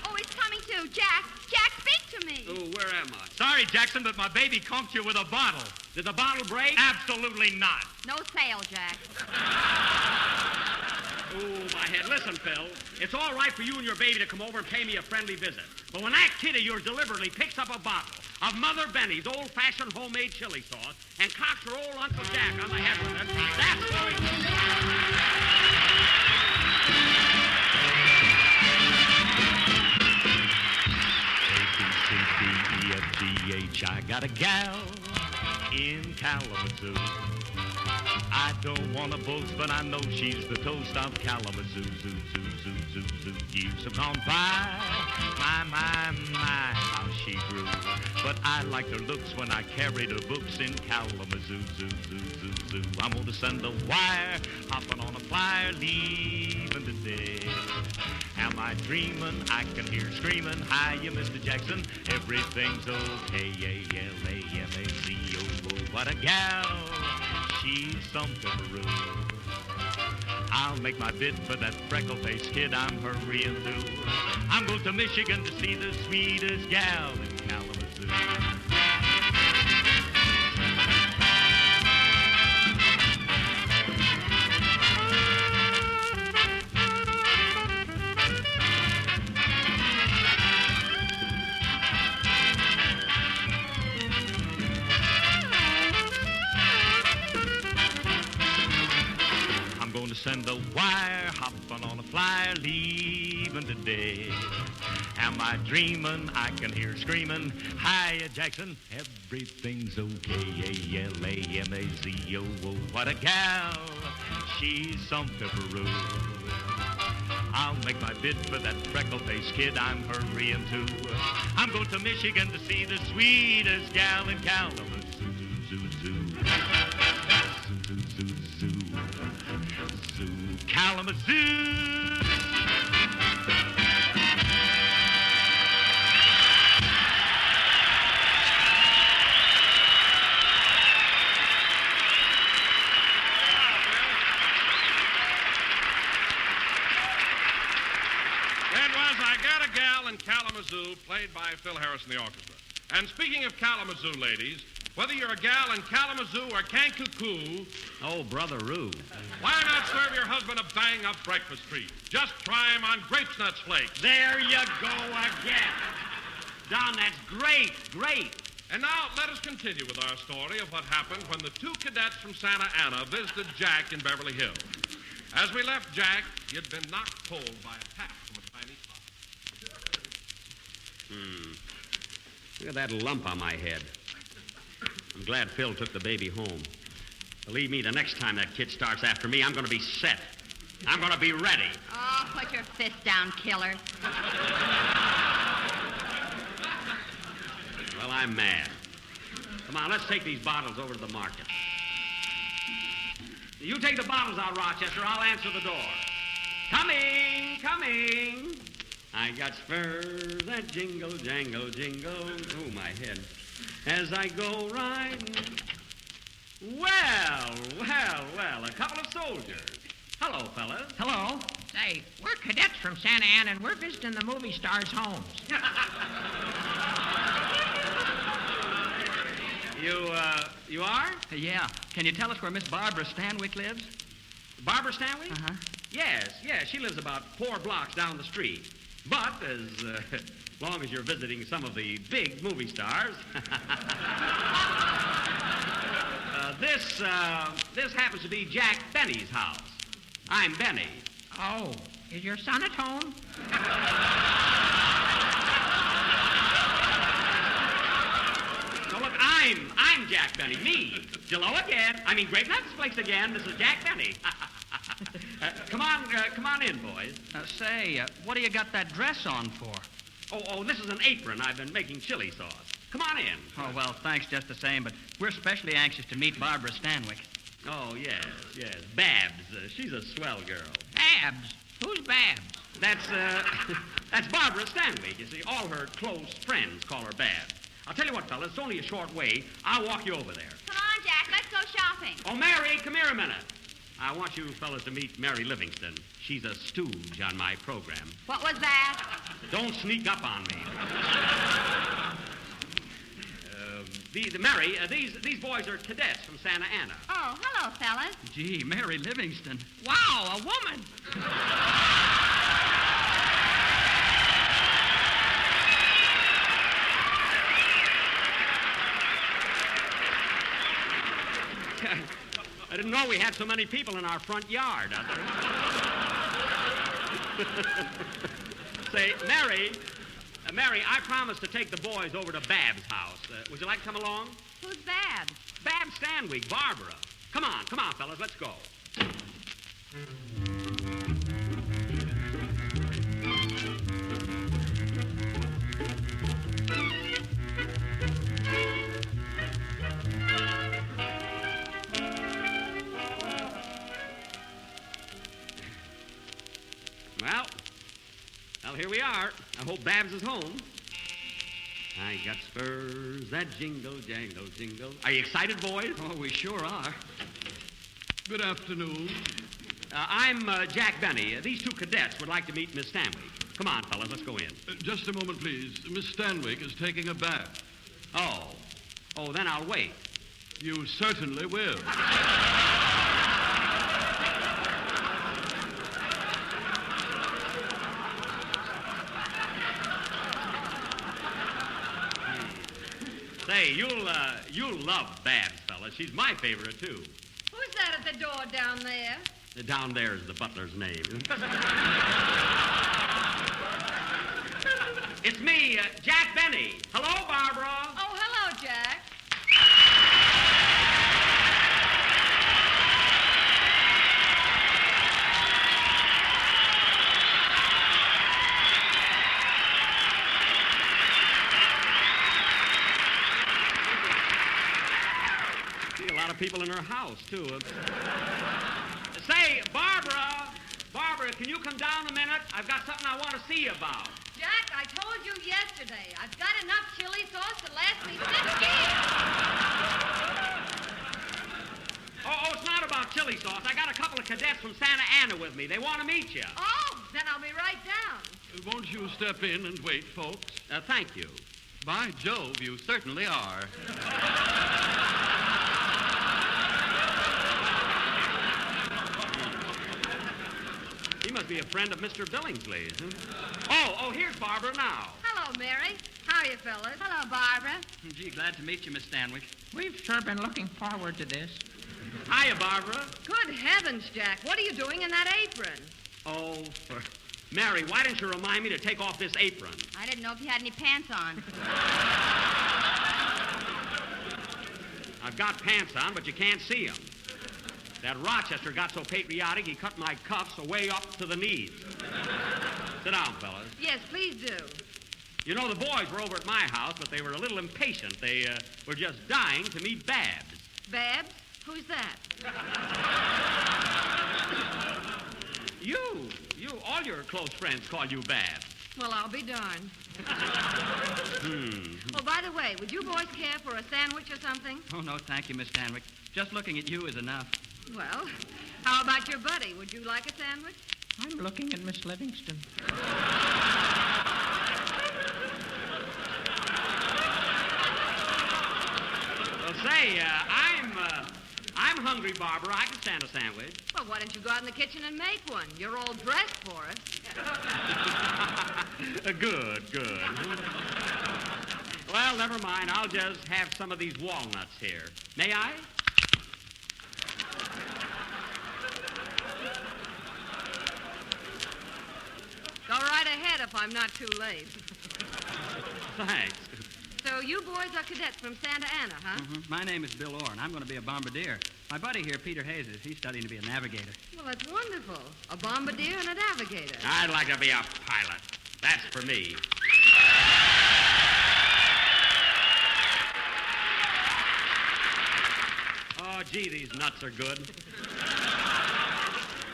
Oh, he's coming to. Jack, speak to me. Oh, where am I? Sorry, Jackson, but my baby conked you with a bottle. Did the bottle break? Absolutely not. No sale, Jack. Oh, my head. Listen, Phil. It's all right for you and your baby to come over and pay me a friendly visit. But when that kid of yours deliberately picks up a bottle of Mother Benny's old-fashioned homemade chili sauce and cocks her old Uncle Jack on the head with it, that's A, B, C, D, E, F, G, H. I got a gal in Kalamazoo. I don't want to boast, but I know she's the toast of Kalamazoo. Zoo, zoo, zoo, zoo, zoo. Years have gone by, my, how she grew. But I liked her looks when I carried her books in Kalamazoo. Zoo, zoo, zoo, zoo. I'm going to send a wire, hopping on a flyer, leaving today. Am I dreaming? I can hear screaming, hiya, Mr. Jackson, everything's okay. L-A-M-A-Z-O. What a gal, she's some pepperoo. I'll make my bid for that freckle-faced kid I'm hurrying through. I'm going to Michigan to see the sweetest gal in Kalamazoo. Send a wire, hopping on a flyer, leaving today. Am I dreaming? I can hear screaming, hiya, Jackson, everything's okay. L-A-M-A-Z-O. What a gal, she's some pepperoo. I'll make my bid for that freckle-faced kid I'm hurrying to. I'm going to Michigan to see the sweetest gal in Kalamazoo. Kalamazoo. That was I Got a Gal in Kalamazoo, played by Phil Harris and the orchestra. And speaking of Kalamazoo, ladies, whether you're a gal in Kalamazoo or Kankakoo... Oh, Brother Roo. Why not serve your husband a bang-up breakfast treat? Just try him on Grape Nuts Flakes. There you go again. Don, that's great. And now let us continue with our story of what happened when the two cadets from Santa Ana visited Jack in Beverly Hills. As we left Jack, he had been knocked cold by a tap from a tiny spot. Look at that lump on my head. I'm glad Phil took the baby home. Believe me, the next time that kid starts after me, I'm going to be set. I'm going to be ready. Oh, put your fist down, killer. Well, I'm mad. Come on, let's take these bottles over to the market. You take the bottles out, Rochester. I'll answer the door. Coming. I got spurs that jingle, jangle, jingle. Oh, my head. As I go riding. Well, a couple of soldiers. Hello, fellas. Hello. Say, we're cadets from Santa Ana, and we're visiting the movie stars' homes. You are? Yeah. Can you tell us where Miss Barbara Stanwyck lives? Barbara Stanwyck? Uh-huh. Yes. She lives about 4 blocks down the street. But as long as you're visiting some of the big movie stars... This happens to be Jack Benny's house. I'm Benny. Oh, is your son at home? So look, I'm Jack Benny. Me. Jello again. I mean, Grape Nuts Flakes again. This is Jack Benny. Come on in, boys. Say, what do you got that dress on for? Oh, this is an apron. I've been making chili sauce. Come on in. Oh, well, thanks just the same, but we're especially anxious to meet Barbara Stanwyck. Oh, yes. Babs. She's a swell girl. Babs? Who's Babs? That's Barbara Stanwyck. You see, all her close friends call her Babs. I'll tell you what, fellas, it's only a short way. I'll walk you over there. Come on, Jack, let's go shopping. Oh, Mary, come here a minute. I want you fellas to meet Mary Livingston. She's a stooge on my program. What was that? Don't sneak up on me. Mary, these boys are cadets from Santa Ana. Oh, hello, fellas. Gee, Mary Livingston. Wow, a woman. I didn't know we had so many people in our front yard. Say, Mary, I promised to take the boys over to Bab's house. Would you like to come along? Who's Babs? Babs Stanwyck, Barbara. Come on, fellas, let's go. Well, here we are. I hope Babs is home. I got spurs that jingle, jangle, jingle. Are you excited, boys? Oh, we sure are. Good afternoon. I'm Jack Benny. These two cadets would like to meet Miss Stanwyck. Come on, fellas, let's go in. Just a moment, please. Miss Stanwyck is taking a bath. Oh, then I'll wait. You certainly will. Say, you'll love Babs, fellas. She's my favorite, too. Who's that at the door down there? Down there is the butler's name. It's me, Jack Benny. Hello, Barbara. Oh, hello, Jack. See a lot of people in her house, too. Say, Barbara, can you come down a minute? I've got something I want to see you about. Jack, I told you yesterday. I've got enough chili sauce to last me 6 years. Oh, it's not about chili sauce. I got a couple of cadets from Santa Ana with me. They want to meet you. Oh, then I'll be right down. Won't you step in and wait, folks? Thank you. By Jove, you certainly are. He must be a friend of Mr. Billingsley's. Huh? Oh, here's Barbara now. Hello, Mary. How are you, fellas? Hello, Barbara. Gee, glad to meet you, Miss Stanwyck. We've sure been looking forward to this. Hiya, Barbara. Good heavens, Jack. What are you doing in that apron? Oh, Mary, why didn't you remind me to take off this apron? I didn't know if you had any pants on. I've got pants on, but you can't see them. That Rochester got so patriotic, he cut my cuffs way up to the knees. Sit down, fellas. Yes, please do. You know, the boys were over at my house, but they were a little impatient. They were just dying to meet Babs. Babs? Who's that? All your close friends call you Babs. Well, I'll be darned. Oh, by the way, would you boys care for a sandwich or something? Oh, no, thank you, Miss Stanwyck. Just looking at you is enough. Well, how about your buddy? Would you like a sandwich? I'm looking at Miss Livingston. Well, say, I'm hungry, Barbara. I can stand a sandwich. Well, why don't you go out in the kitchen and make one? You're all dressed for it. Good. Well, never mind. I'll just have some of these walnuts here. May I? Go right ahead if I'm not too late. Thanks. So you boys are cadets from Santa Ana, huh? Mm-hmm. My name is Bill Orr, and I'm going to be a bombardier. My buddy here, Peter Hayes, he's studying to be a navigator. Well, that's wonderful. A bombardier and a navigator. I'd like to be a pilot. That's for me. Oh, gee, these nuts are good.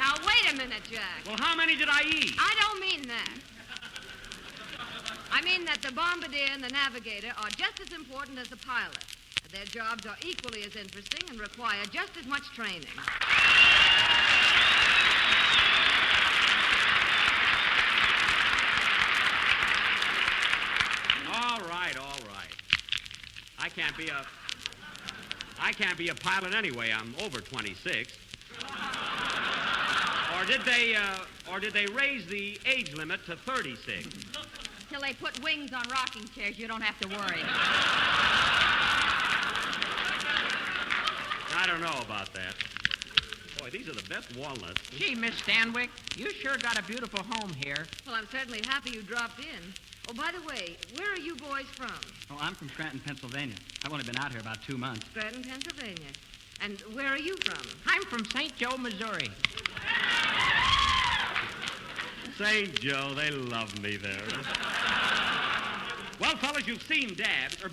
Now, wait a minute, Jack. Well, how many did I eat? I don't mean that. I mean that the bombardier and the navigator are just as important as the pilot. Their jobs are equally as interesting and require just as much training. All right. I can't be a pilot anyway. I'm over 26. Or did they raise the age limit to 36? Till they put wings on rocking chairs, you don't have to worry. I don't know about that. Boy, these are the best walnuts. Gee, Miss Stanwyck, you sure got a beautiful home here. Well, I'm certainly happy you dropped in. Oh, by the way, where are you boys from? Oh, I'm from Scranton, Pennsylvania. I've only been out here about 2 months. Scranton, Pennsylvania. And where are you from? I'm from St. Joe, Missouri. St. Joe, they love me there. Well, fellas, you've seen Babs. Come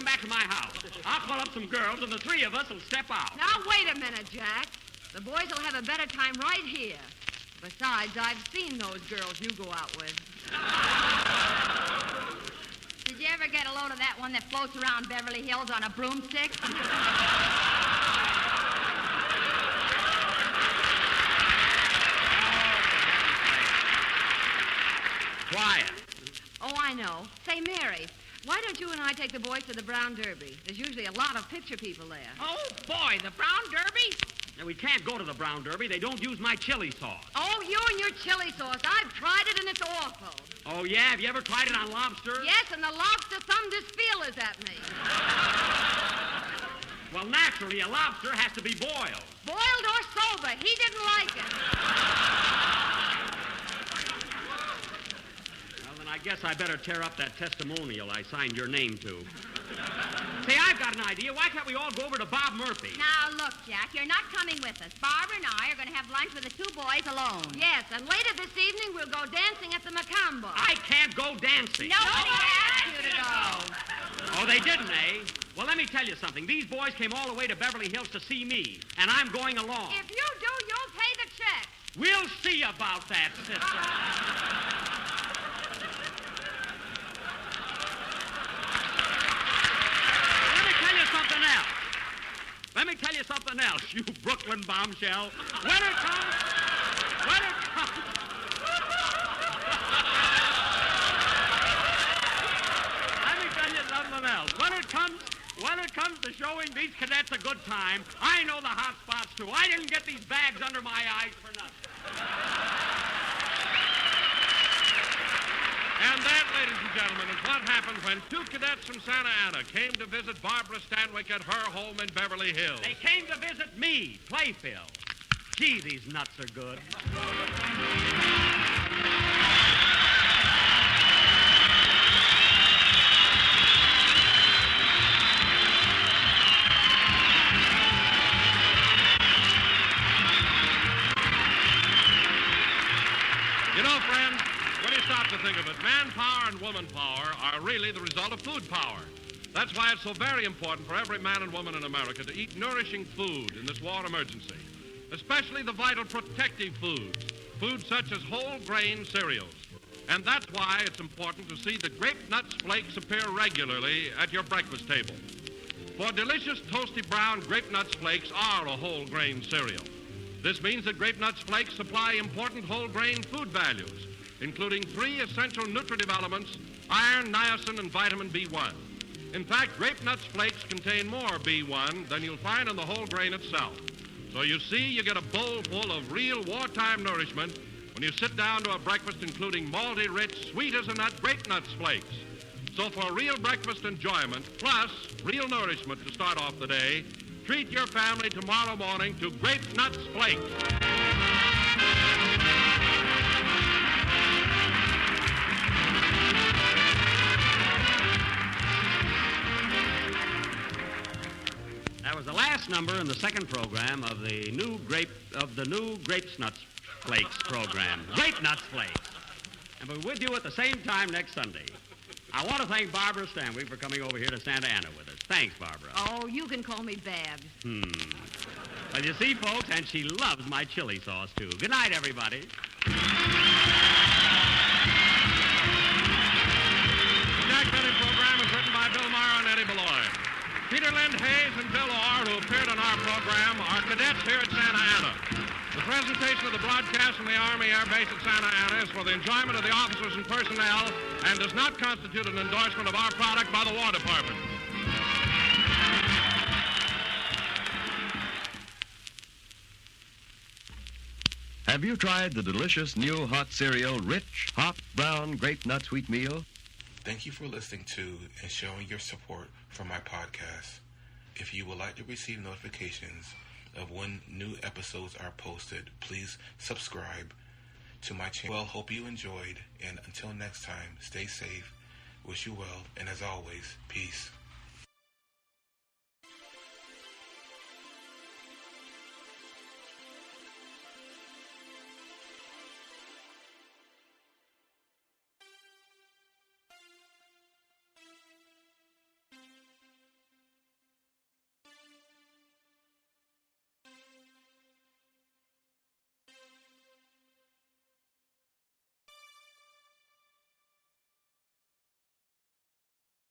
back to my house. I'll call up some girls, and the three of us will step out. Now, wait a minute, Jack. The boys will have a better time right here. Besides, I've seen those girls you go out with. Did you ever get a load of that one that floats around Beverly Hills on a broomstick? Quiet. Oh, I know. Say, Mary, why don't you and I take the boys to the Brown Derby? There's usually a lot of picture people there. Oh, boy, the Brown Derby? Now, we can't go to the Brown Derby. They don't use my chili sauce. Oh, you and your chili sauce. I've tried it, and it's awful. Oh, yeah? Have you ever tried it on lobster? Yes, and the lobster thumbed his feelers at me. Well, naturally, a lobster has to be boiled. Boiled or sober. He didn't like it. Well, then I guess I better tear up that testimonial I signed your name to. Say, I've got an idea. Why can't we all go over to Bob Murphy? Now, look, Jack, you're not coming with us. Barbara and I are going to have lunch with the two boys alone. Yes, and later this evening we'll go dancing at the Macambo. I can't go dancing. Nobody asked you to go. Oh, they didn't, eh? Well, let me tell you something. These boys came all the way to Beverly Hills to see me, and I'm going along. If you do, you'll pay the check. We'll see about that, sister. Let me tell you something else, you Brooklyn bombshell. When it comes... Let me tell you something else. When it comes to showing these cadets a good time, I know the hot spots, too. I didn't get these bags under my eyes for nothing. And that, ladies and gentlemen, is what happened when two cadets from Santa Ana came to visit Barbara Stanwyck at her home in Beverly Hills. They came to visit me, Playfill. Gee, these nuts are good. You know, friends, when you stop to think of it, manpower and woman power are really the result of food power. That's why it's so very important for every man and woman in America to eat nourishing food in this war emergency, especially the vital protective foods such as whole grain cereals. And that's why it's important to see the Grape Nuts Flakes appear regularly at your breakfast table. For delicious toasty brown Grape Nuts Flakes are a whole grain cereal. This means that Grape Nuts Flakes supply important whole grain food values, including 3 essential nutritive elements, iron, niacin, and vitamin B1. In fact, Grape Nuts Flakes contain more B1 than you'll find in the whole grain itself. So you see, you get a bowl full of real wartime nourishment when you sit down to a breakfast including malty, rich, sweet-as-a-nut Grape Nuts Flakes. So for real breakfast enjoyment, plus real nourishment to start off the day, treat your family tomorrow morning to Grape Nuts Flakes. That was the last number in the second program of the new Grape Nuts Flakes program. Grape Nuts Flakes. And we're with you at the same time next Sunday. I want to thank Barbara Stanwyck for coming over here to Santa Ana with us. Thanks, Barbara. Oh, you can call me Babs. Well, you see, folks, and she loves my chili sauce, too. Good night, everybody. The Jack Benny program is written by Bill Maher and Eddie Beloy. Peter Lind Hayes and Bill Orr, who appeared on our program, are cadets here at Santa Ana. The presentation of the broadcast from the Army Air Base at Santa Ana is for the enjoyment of the officers and personnel and does not constitute an endorsement of our product by the War Department. Have you tried the delicious new hot cereal, rich, hot, brown grape nut sweet meal? Thank you for listening to and showing your support for my podcast. If you would like to receive notifications of when new episodes are posted, please subscribe to my channel. Well, hope you enjoyed, and until next time, stay safe, wish you well, and as always, peace.